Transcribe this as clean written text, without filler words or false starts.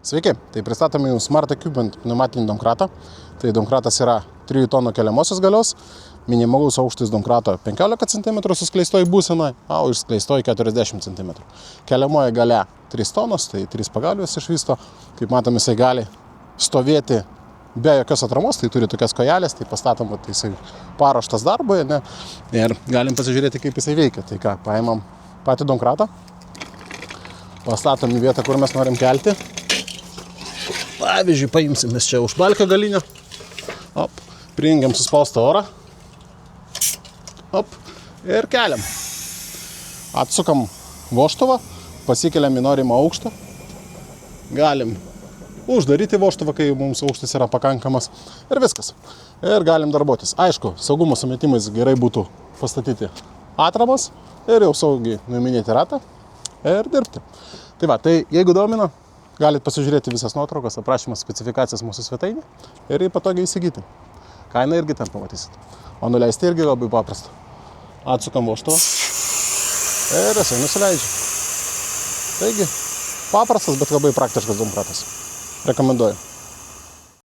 Sveiki, tai pristatome jums Smart Equipment pneumatinį domkratą. Tai domkratas yra 3 tonų keliamosios galios, minimalus aukštis domkrato 15 cm suskleistoj būsenoj, o išskleistoj 40 cm. Keliamoji galia 3 tonos, tai 3 pagalvės išvysto. Kaip matom, jisai gali stovėti be jokios atramos, tai turi tokias kojelės, tai pastatoma, tai jisai paruoštas darbui, ne? Ir galim pasižiūrėti, kaip jisai veikia. Tai ką, paimam patį domkratą, pastatom į vietą, kur mes norim kelti. Pavyzdžiui, paimsim mes čia užbalkę galinę. Op, prijungiam suspaustą orą. Op, ir keliam. Atsukam vožtuvą, pasikeliam į norimą aukštą. Galim uždaryti vožtuvą, kai mums aukštis yra pakankamas. Ir viskas. Ir galim darbuotis. Aišku, saugumo sumetimais gerai būtų pastatyti atramas ir jau saugiai nuiminėti ratą ir dirbti. Tai va, tai jeigu domina, galit pasižiūrėti visas nuotraukas, aprašymas, specifikacijas mūsų svetainį ir jį patogiai įsigyti. Kainą irgi ten pamatysit. O nuleisti irgi labai paprasta. Atsukam vožtuvą ir jisai nusileidžia. Taigi, paprastas, bet labai praktiškas domkratas. Rekomenduoju.